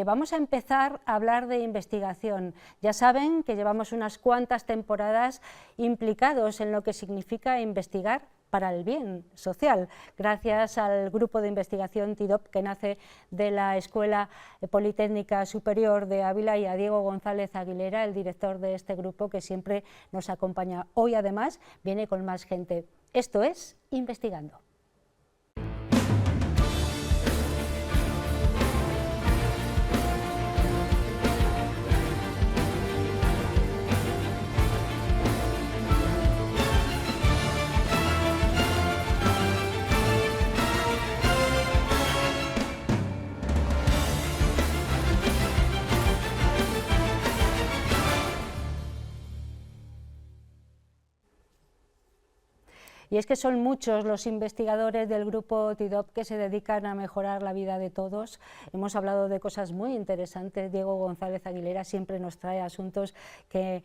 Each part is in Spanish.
Vamos a empezar a hablar de investigación. Ya saben que llevamos unas cuantas temporadas implicados en lo que significa investigar para el bien social, gracias al grupo de investigación TIDOP que nace de la Escuela Politécnica Superior de Ávila, y a Diego González Aguilera, el director de este grupo, que siempre nos acompaña. Hoy además viene con más gente. Esto es Investigando. Y es que son muchos los investigadores del grupo TIDOP que se dedican a mejorar la vida de todos. Hemos hablado de cosas muy interesantes. Diego González Aguilera siempre nos trae asuntos que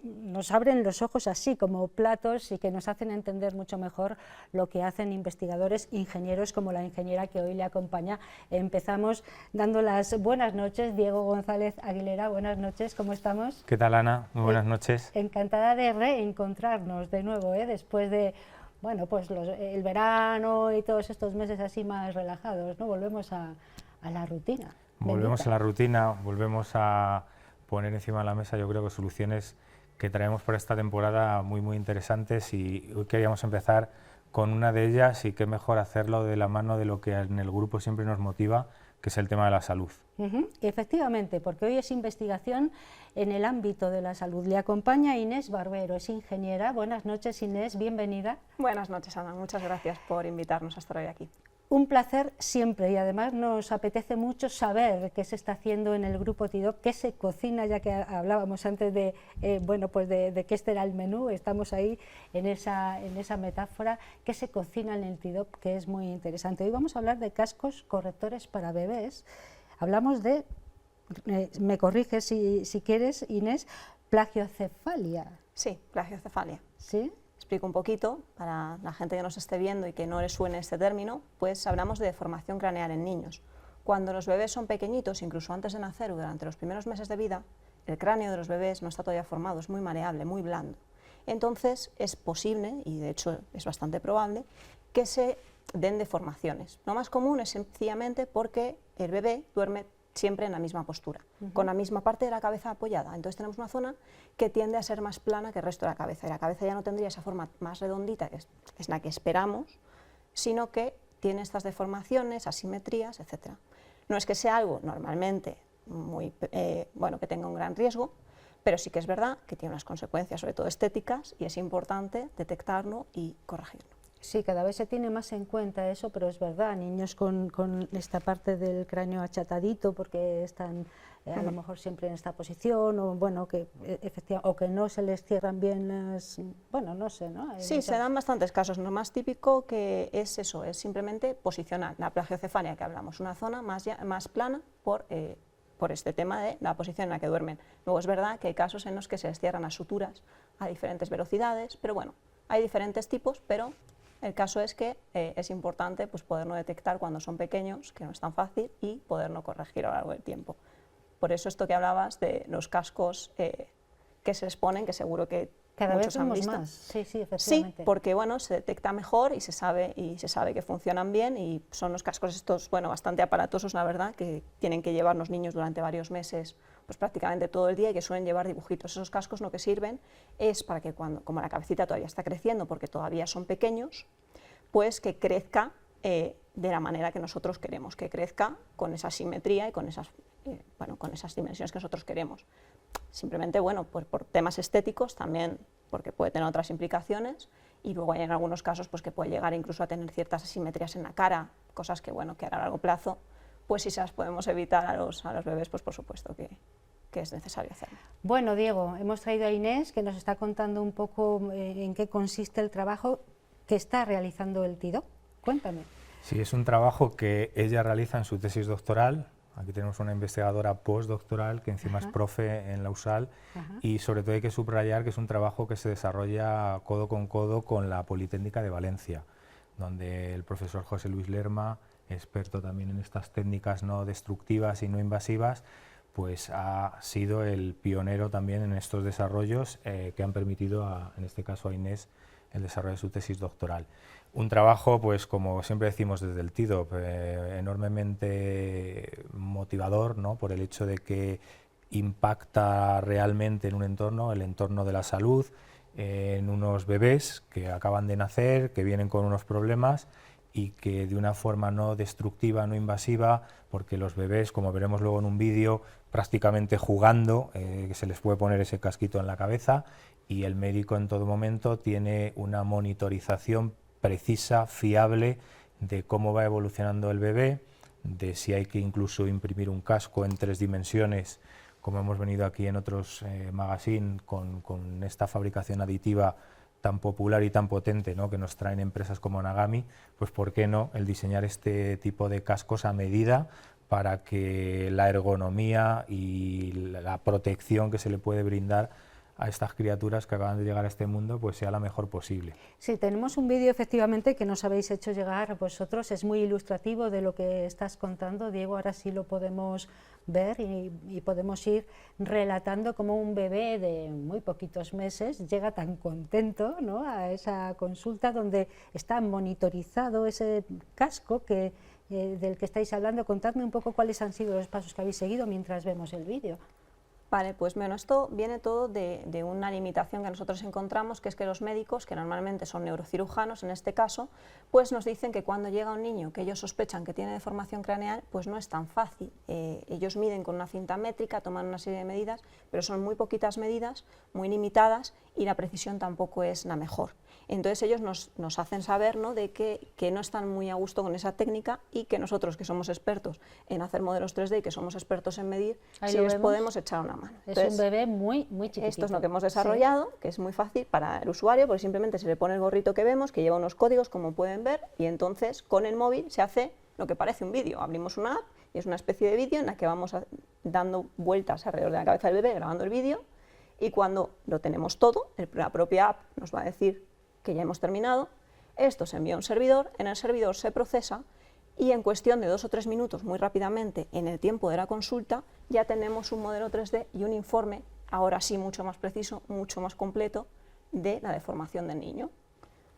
nos abren los ojos así como platos y que nos hacen entender mucho mejor lo que hacen investigadores, ingenieros como la ingeniera que hoy le acompaña. Empezamos dando las buenas noches. Diego González Aguilera, buenas noches, ¿cómo estamos? ¿Qué tal, Ana? Muy buenas noches. Encantada de reencontrarnos de nuevo, después de pues el verano y todos estos meses así más relajados, ¿no? Volvemos a la rutina. Volvemos a la rutina, volvemos a poner encima de la mesa, yo creo, que soluciones que traemos para esta temporada muy interesantes, y hoy queríamos empezar con una de ellas, y qué mejor hacerlo de la mano de lo que en el grupo siempre nos motiva, que es el tema de la salud. Efectivamente, porque hoy es investigación en el ámbito de la salud. Le acompaña Inés Barbero, es ingeniera. Buenas noches, Inés, bienvenida. Buenas noches, Ana, muchas gracias por invitarnos a estar hoy aquí. Un placer siempre, y además nos apetece mucho saber qué se está haciendo en el grupo TIDOP, qué se cocina, ya que hablábamos antes de, de que este era el menú. Estamos ahí en esa metáfora, qué se cocina en el TIDOP, que es muy interesante. Hoy vamos a hablar de cascos correctores para bebés. Hablamos de, me corriges si quieres, Inés, plagiocefalia. Sí, plagiocefalia. ¿Sí? Explico un poquito, para la gente que nos esté viendo y que no le suene este término, pues hablamos de deformación craneal en niños. Cuando los bebés son pequeñitos, incluso antes de nacer o durante los primeros meses de vida, el cráneo de los bebés no está todavía formado, es muy maleable, muy blando. Entonces es posible, y de hecho es bastante probable, que se den deformaciones. Lo más común es sencillamente porque el bebé duerme siempre en la misma postura, con la misma parte de la cabeza apoyada. Entonces tenemos una zona que tiende a ser más plana que el resto de la cabeza, y la cabeza ya no tendría esa forma más redondita, que es la que esperamos, sino que tiene estas deformaciones, asimetrías, etc. No es que sea algo normalmente que tenga un gran riesgo, pero sí que es verdad que tiene unas consecuencias, sobre todo estéticas, y es importante detectarlo y corregirlo. Sí, cada vez se tiene más en cuenta eso, pero es verdad, niños con esta parte del cráneo achatadito porque están a lo mejor siempre en esta posición, o que no se les cierran bien las, no sé, ¿no? Sí, se dan bastantes casos. Lo más típico que es eso, es simplemente posicionar la plagiocefalia que hablamos, una zona más plana por este tema de la posición en la que duermen. Luego es verdad que hay casos en los que se les cierran las suturas a diferentes velocidades, pero bueno, hay diferentes tipos, pero el caso es que es importante poderlo detectar cuando son pequeños, que no es tan fácil, y poderlo corregir a lo largo del tiempo. Por eso esto que hablabas de los cascos que se les ponen, que seguro que cada muchos vez han visto. Más. Sí, efectivamente. Sí, porque se detecta mejor y se sabe que funcionan bien, y son los cascos estos bastante aparatosos, la verdad, que tienen que llevar los niños durante varios meses, pues prácticamente todo el día, y que suelen llevar dibujitos. Esos cascos lo que sirven es para que como la cabecita todavía está creciendo, porque todavía son pequeños, pues que crezca de la manera que nosotros queremos, que crezca con esa simetría y con esas dimensiones que nosotros queremos. Simplemente, pues por temas estéticos, también porque puede tener otras implicaciones, y luego hay en algunos casos que puede llegar incluso a tener ciertas asimetrías en la cara, cosas que a largo plazo, pues si se las podemos evitar a los bebés, pues por supuesto que es necesario hacerlo. Bueno, Diego, hemos traído a Inés, que nos está contando un poco en qué consiste el trabajo que está realizando el TIDOP. Cuéntame. Sí, es un trabajo que ella realiza en su tesis doctoral. Aquí tenemos una investigadora postdoctoral que encima es profe en la USAL, y sobre todo hay que subrayar que es un trabajo que se desarrolla codo con la Politécnica de Valencia, donde el profesor José Luis Lerma experto también en estas técnicas no destructivas y no invasivas, pues ha sido el pionero también en estos desarrollos que han permitido, en este caso a Inés, el desarrollo de su tesis doctoral. Un trabajo, pues como siempre decimos desde el TIDOP, enormemente motivador, ¿no?, por el hecho de que impacta realmente en un entorno, el entorno de la salud, en unos bebés que acaban de nacer, que vienen con unos problemas y que de una forma no destructiva, no invasiva, porque los bebés, como veremos luego en un vídeo, prácticamente jugando, que se les puede poner ese casquito en la cabeza y el médico en todo momento tiene una monitorización precisa, fiable, de cómo va evolucionando el bebé, de si hay que incluso imprimir un casco en 3 dimensiones, como hemos venido aquí en otros magazines con esta fabricación aditiva tan popular y tan potente, ¿no?, que nos traen empresas como Nagami, pues por qué no el diseñar este tipo de cascos a medida para que la ergonomía y la protección que se le puede brindar a estas criaturas que acaban de llegar a este mundo pues sea la mejor posible. Sí, tenemos un vídeo efectivamente que nos habéis hecho llegar vosotros, es muy ilustrativo de lo que estás contando, Diego, ahora sí lo podemos ver y podemos ir relatando cómo un bebé de muy poquitos meses llega tan contento, ¿no?, a esa consulta donde está monitorizado ese casco del que estáis hablando. Contadme un poco cuáles han sido los pasos que habéis seguido mientras vemos el vídeo. Vale, pues bueno, esto viene todo de una limitación que nosotros encontramos, que es que los médicos, que normalmente son neurocirujanos en este caso, pues nos dicen que cuando llega un niño que ellos sospechan que tiene deformación craneal, pues no es tan fácil. Ellos miden con una cinta métrica, toman una serie de medidas, pero son muy poquitas medidas, muy limitadas, y la precisión tampoco es la mejor. Entonces ellos nos hacen saber, ¿no?, de que no están muy a gusto con esa técnica y que nosotros, que somos expertos en hacer modelos 3D y que somos expertos en medir, sí les podemos echar una mano. Es un bebé muy chiquitito. Esto es lo que hemos desarrollado, sí, que es muy fácil para el usuario, porque simplemente se le pone el gorrito que vemos, que lleva unos códigos, como pueden ver, y entonces con el móvil se hace lo que parece un vídeo. Abrimos una app y es una especie de vídeo en la que vamos dando vueltas alrededor de la cabeza del bebé, grabando el vídeo, y cuando lo tenemos todo, la propia app nos va a decir que ya hemos terminado, esto se envía a un servidor, en el servidor se procesa y en cuestión de 2 o 3 minutos, muy rápidamente, en el tiempo de la consulta, ya tenemos un modelo 3D y un informe, ahora sí mucho más preciso, mucho más completo, de la deformación del niño.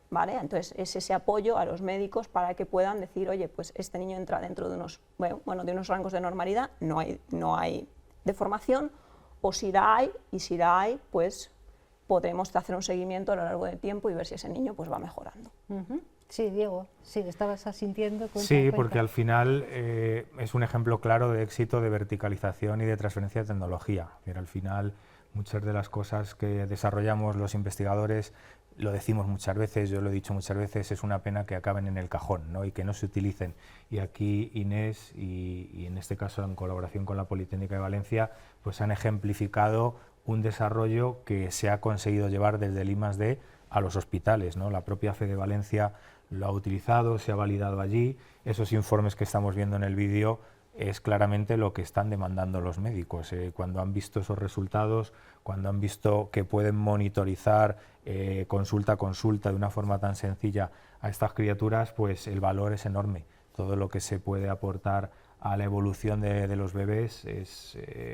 ¿Vale? Entonces es ese apoyo a los médicos para que puedan decir, oye, pues este niño entra dentro de unos, de unos rangos de normalidad, no hay deformación, o si la hay, y si la hay, pues podremos hacer un seguimiento a lo largo del tiempo y ver si ese niño pues va mejorando. Sí, Diego, sí, estabas asintiendo. Sí, porque al final es un ejemplo claro de éxito de verticalización y de transferencia de tecnología. Al final muchas de las cosas que desarrollamos los investigadores, lo decimos muchas veces, yo lo he dicho muchas veces, es una pena que acaben en el cajón, ¿no?, y que no se utilicen. Y aquí Inés y en este caso en colaboración con la Politécnica de Valencia, pues han ejemplificado un desarrollo que se ha conseguido llevar desde el I+D a los hospitales, ¿no? La propia FED de Valencia lo ha utilizado, se ha validado allí. Esos informes que estamos viendo en el vídeo es claramente lo que están demandando los médicos. Cuando han visto esos resultados, cuando han visto que pueden monitorizar consulta a consulta de una forma tan sencilla a estas criaturas, pues el valor es enorme. Todo lo que se puede aportar a la evolución de los bebés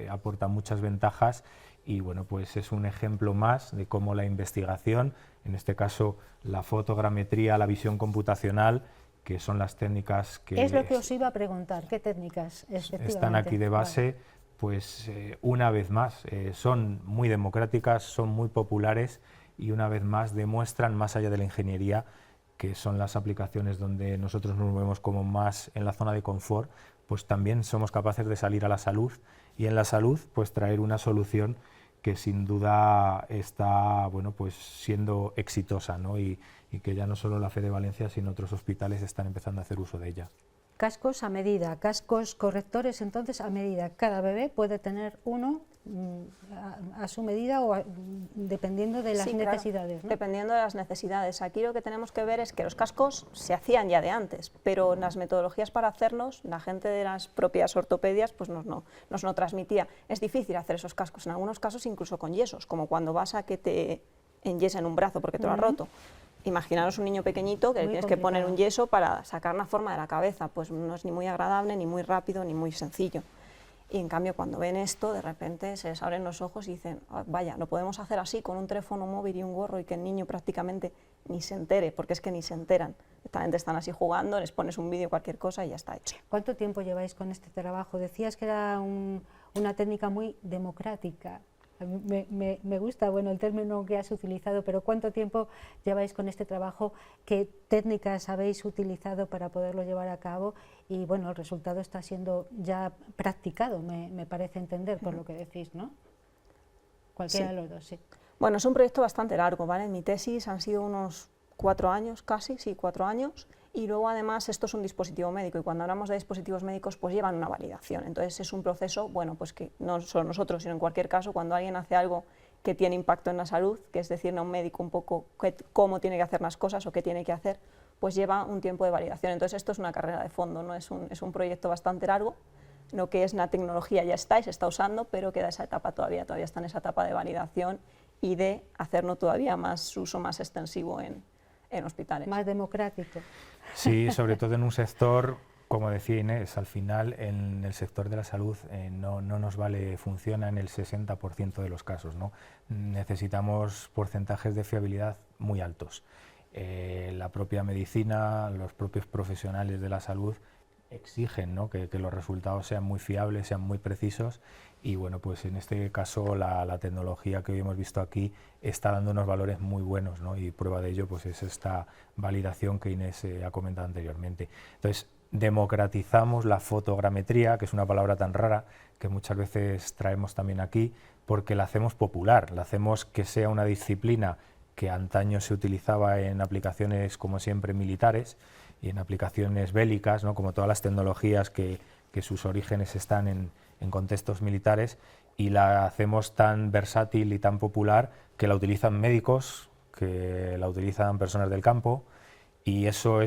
aporta muchas ventajas. Y bueno, pues es un ejemplo más de cómo la investigación, en este caso la fotogrametría, la visión computacional, que son las técnicas que... Es lo que os iba a preguntar, ¿qué técnicas están aquí de base? Pues una vez más, son muy democráticas, son muy populares y una vez más demuestran, más allá de la ingeniería, que son las aplicaciones donde nosotros nos movemos como más en la zona de confort, pues también somos capaces de salir a la salud y en la salud pues traer una solución que sin duda está pues siendo exitosa, ¿no? y que ya no solo la FED de Valencia, sino otros hospitales están empezando a hacer uso de ella. Cascos a medida, cascos correctores entonces a medida. Cada bebé puede tener uno a su medida o dependiendo de las necesidades, ¿no? Dependiendo de las necesidades. Aquí lo que tenemos que ver es que los cascos se hacían ya de antes, pero en las metodologías para hacerlos, la gente de las propias ortopedias pues nos no transmitía. Es difícil hacer esos cascos, en algunos casos incluso con yesos, como cuando vas a que te enyesen un brazo porque te lo has roto. imaginaros un niño pequeñito que Muy tienes que poner un complicado. yeso para sacar una forma de la cabeza, pues no es ni muy agradable, ni muy rápido, ni muy sencillo. Y en cambio cuando ven esto, de repente se les abren los ojos y dicen, "Ah, vaya, lo podemos hacer así, con un teléfono móvil y un gorro, y que el niño prácticamente ni se entere, porque es que ni se enteran. Directamente están así jugando, les pones un vídeo, cualquier cosa y ya está hecho". ¿Cuánto tiempo lleváis con este trabajo? Decías que era una técnica muy democrática. A mí me gusta, bueno, el término que has utilizado, pero ¿cuánto tiempo lleváis con este trabajo? ¿Qué técnicas habéis utilizado para poderlo llevar a cabo? Y bueno, el resultado está siendo ya practicado, me parece entender por lo que decís, ¿no? Cualquiera Sí. de los dos, sí. Bueno, es un proyecto bastante largo, ¿vale? Mi tesis han sido unos 4 años, casi, sí, 4 años, y luego además esto es un dispositivo médico, y cuando hablamos de dispositivos médicos pues llevan una validación, entonces es un proceso, bueno, pues que no solo nosotros, sino en cualquier caso, cuando alguien hace algo que tiene impacto en la salud, que es decirle a un médico un poco cómo tiene que hacer las cosas o qué tiene que hacer, pues lleva un tiempo de validación, entonces esto es una carrera de fondo, ¿no? Es un proyecto bastante largo. Lo que es la tecnología ya está y se está usando, pero queda esa etapa todavía está en esa etapa de validación y de hacerlo todavía más uso más extensivo en hospitales. Más democrático. Sí, sobre todo en un sector, como decía Inés, al final en el sector de la salud no nos vale, funciona en el 60% de los casos, ¿no? Necesitamos porcentajes de fiabilidad muy altos. La propia medicina, los propios profesionales de la salud exigen, ¿no?, que los resultados sean muy fiables, sean muy precisos, y bueno, pues en este caso la tecnología que hoy hemos visto aquí está dando unos valores muy buenos, ¿no? Y prueba de ello pues es esta validación que Inés ha comentado anteriormente. Entonces, democratizamos la fotogrametría, que es una palabra tan rara que muchas veces traemos también aquí, porque la hacemos popular, la hacemos que sea una disciplina que antaño se utilizaba en aplicaciones, como siempre, militares, y en aplicaciones bélicas, ¿no?, como todas las tecnologías que sus orígenes están en contextos militares, y la hacemos tan versátil y tan popular que la utilizan médicos, que la utilizan personas del campo, y eso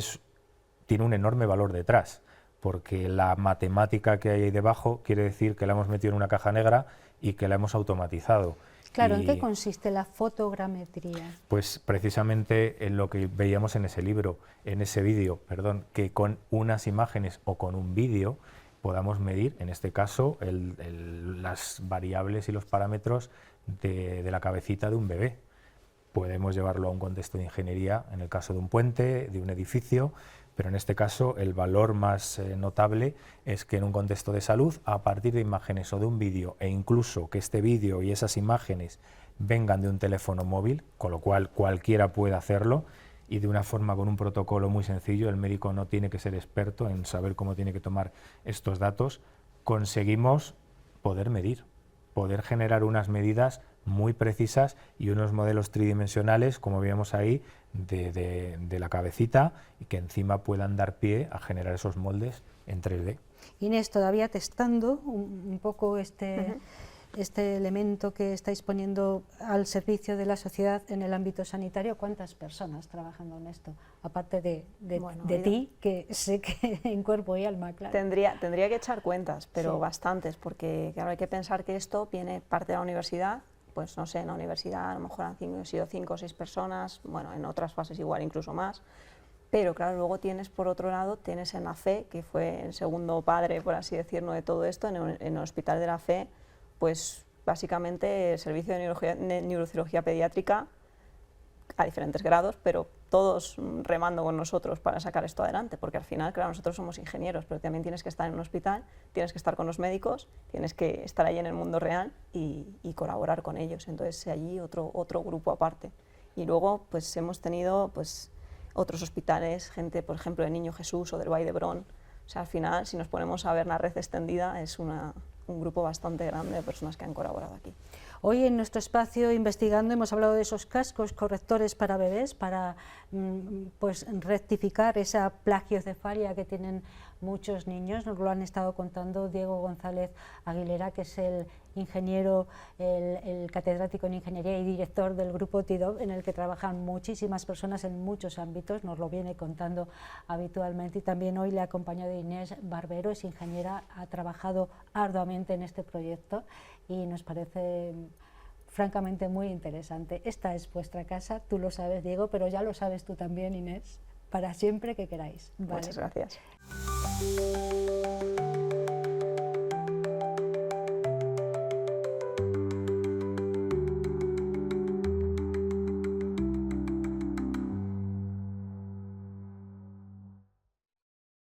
tiene un enorme valor detrás, porque la matemática que hay ahí debajo quiere decir que la hemos metido en una caja negra y que la hemos automatizado. Claro, ¿en Y qué consiste la fotogrametría? pues precisamente en lo que veíamos en ese libro, en ese vídeo, perdón, que con unas imágenes o con un vídeo podamos medir, en este caso, las variables y los parámetros de la cabecita de un bebé. Podemos llevarlo a un contexto de ingeniería, en el caso de un puente, de un edificio, pero en este caso el valor más notable es que en un contexto de salud, a partir de imágenes o de un vídeo, e incluso que este vídeo y esas imágenes vengan de un teléfono móvil, con lo cual cualquiera puede hacerlo, y de una forma con un protocolo muy sencillo, el médico no tiene que ser experto en saber cómo tiene que tomar estos datos, conseguimos poder medir, poder generar unas medidas muy precisas y unos modelos tridimensionales, como veíamos ahí, de la cabecita, y que encima puedan dar pie a generar esos moldes en 3D. Inés, todavía testando un poco este elemento que estáis poniendo al servicio de la sociedad en el ámbito sanitario, ¿cuántas personas trabajando en esto? Aparte de ti, que sé que en cuerpo y alma, claro. Tendría que echar cuentas, pero sí, bastantes, porque claro, hay que pensar que esto viene parte de la universidad, pues no sé, en la universidad a lo mejor han sido 5 o 6 personas, bueno, en otras fases igual incluso más, pero claro, luego tienes por otro lado, tienes en la FE, que fue el segundo padre, por así decirlo, de todo esto, en el hospital de la FE, pues básicamente el servicio de neurocirugía pediátrica a diferentes grados, pero todos remando con nosotros para sacar esto adelante, porque al final, claro, nosotros somos ingenieros, pero también tienes que estar en un hospital, tienes que estar con los médicos, tienes que estar ahí en el mundo real y colaborar con ellos, entonces allí otro grupo aparte. Y luego pues hemos tenido pues otros hospitales, gente por ejemplo de Niño Jesús o del Vall d'Hebron, o sea, al final si nos ponemos a ver la red extendida es un grupo bastante grande de personas que han colaborado aquí. Hoy en nuestro espacio Investigando hemos hablado de esos cascos correctores para bebés, para pues rectificar esa plagiocefalia que tienen muchos niños. Nos lo han estado contando Diego González Aguilera, que es el ingeniero, el catedrático en ingeniería y director del grupo TIDOP, en el que trabajan muchísimas personas en muchos ámbitos, nos lo viene contando habitualmente, y también hoy le ha acompañado Inés Barbero, es ingeniera, ha trabajado arduamente en este proyecto y nos parece francamente muy interesante. Esta es vuestra casa, tú lo sabes, Diego, pero ya lo sabes tú también, Inés, para siempre que queráis. ¿Vale? Muchas gracias.